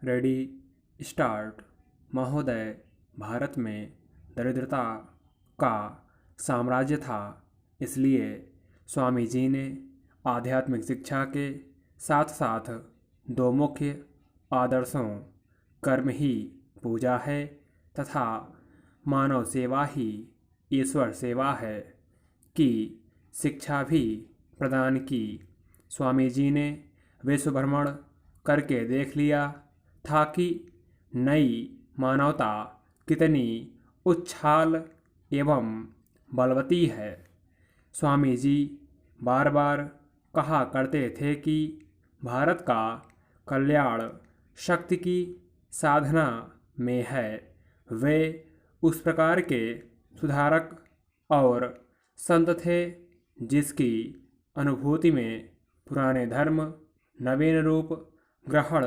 Ready start. महोदय, भारत में दरिद्रता का साम्राज्य था, इसलिए स्वामी जी ने आध्यात्मिक शिक्षा के साथ साथ दो मुख्य आदर्शों कर्म ही पूजा है तथा मानव सेवा ही ईश्वर सेवा है की शिक्षा भी प्रदान की। स्वामी जी ने विश्व भ्रमण करके देख लिया था कि नई मानवता कितनी उच्छाल एवं बलवती है। स्वामी जी बार बार कहा करते थे कि भारत का कल्याण शक्ति की साधना में है। वे उस प्रकार के सुधारक और संत थे जिसकी अनुभूति में पुराने धर्म नवीन रूप ग्रहण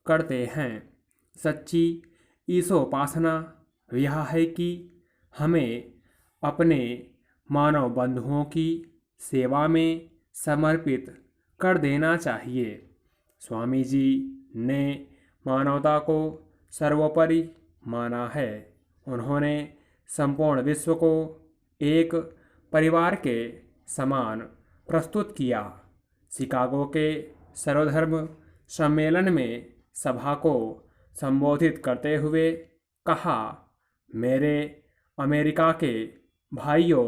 करते हैं। सच्ची ईशोपासना यह है कि हमें अपने मानव बंधुओं की सेवा में समर्पित कर देना चाहिए। स्वामी जी ने मानवता को सर्वोपरि माना है। उन्होंने संपूर्ण विश्व को एक परिवार के समान प्रस्तुत किया। शिकागो के सर्वधर्म सम्मेलन में सभा को संबोधित करते हुए कहा, मेरे अमेरिका के भाइयों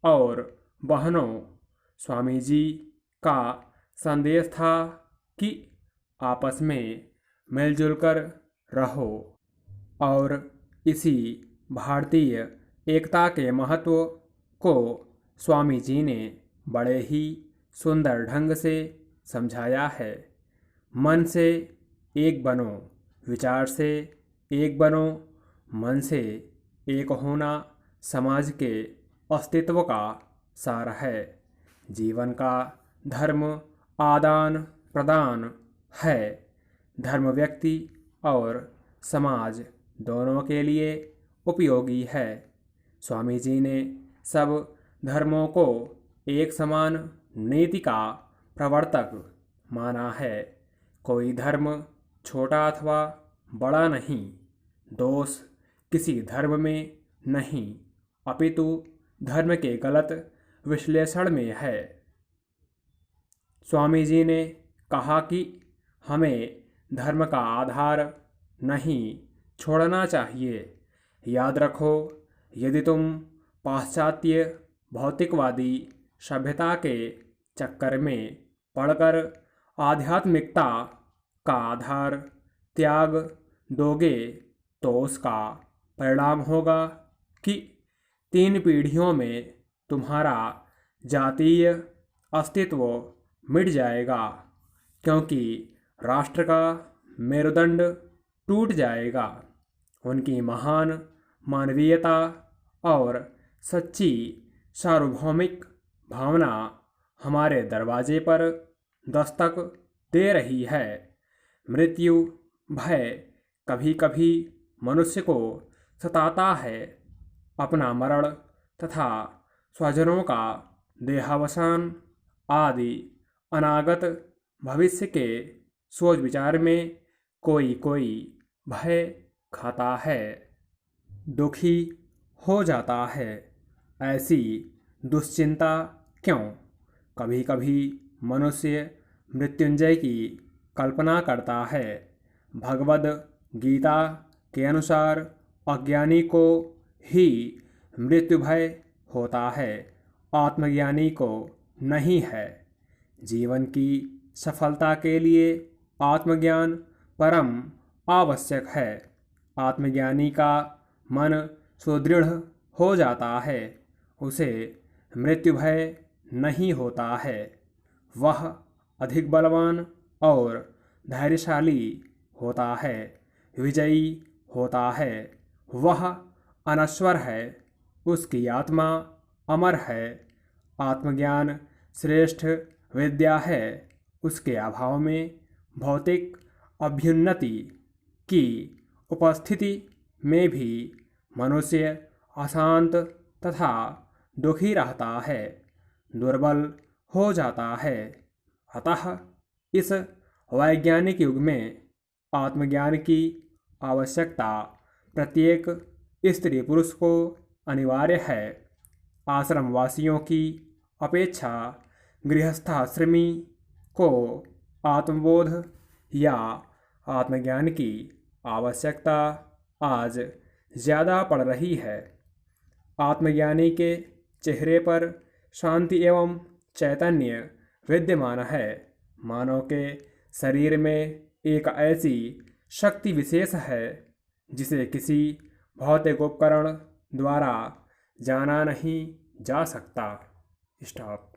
और बहनों, स्वामी जी का संदेश था कि आपस में मिलजुल कर रहो और इसी भारतीय एकता के महत्व को स्वामी जी ने बड़े ही सुंदर ढंग से समझाया है। मन से एक बनो, विचार से एक बनो, मन से एक होना समाज के अस्तित्व का सार है। जीवन का धर्म आदान प्रदान है। धर्म व्यक्ति और समाज दोनों के लिए उपयोगी है। स्वामी जी ने सब धर्मों को एक समान नीति का प्रवर्तक माना है। कोई धर्म छोटा अथवा बड़ा नहीं। दोष किसी धर्म में नहीं, अपितु धर्म के गलत विश्लेषण में है। स्वामी जी ने कहा कि हमें धर्म का आधार नहीं छोड़ना चाहिए। याद रखो, यदि तुम पाश्चात्य भौतिकवादी सभ्यता के चक्कर में पड़कर आध्यात्मिकता का आधार त्याग दोगे तो उसका परिणाम होगा कि 3 पीढ़ियों में तुम्हारा जातीय अस्तित्व मिट जाएगा, क्योंकि राष्ट्र का मेरुदंड टूट जाएगा। उनकी महान मानवीयता और सच्ची सार्वभौमिक भावना हमारे दरवाजे पर दस्तक दे रही है। मृत्यु भय कभी कभी मनुष्य को सताता है। अपना मरण तथा स्वजनों का देहावसान आदि अनागत भविष्य के सोच विचार में कोई कोई भय खाता है, दुखी हो जाता है। ऐसी दुश्चिंता क्यों? कभी कभी मनुष्य मृत्युंजय की कल्पना करता है। भगवद गीता के अनुसार अज्ञानी को ही मृत्यु भय होता है, आत्मज्ञानी को नहीं है। जीवन की सफलता के लिए आत्मज्ञान परम आवश्यक है। आत्मज्ञानी का मन सुदृढ़ हो जाता है, उसे मृत्यु भय नहीं होता है। वह अधिक बलवान और धैर्यशाली होता है, विजयी होता है। वह अनश्वर है, उसकी आत्मा अमर है। आत्मज्ञान श्रेष्ठ विद्या है। उसके अभाव में भौतिक अभ्युन्नति की उपस्थिति में भी मनुष्य अशांत तथा दुखी रहता है, दुर्बल हो जाता है। अतः इस वैज्ञानिक युग में आत्मज्ञान की आवश्यकता प्रत्येक स्त्री पुरुष को अनिवार्य है। आश्रमवासियों की अपेक्षा गृहस्थाश्रमी को आत्मबोध या आत्मज्ञान की आवश्यकता आज ज़्यादा पड़ रही है। आत्मज्ञानी के चेहरे पर शांति एवं चैतन्य विद्यमान है। मानव के शरीर में एक ऐसी शक्ति विशेष है जिसे किसी भौतिक उपकरण द्वारा जाना नहीं जा सकता। स्टॉप।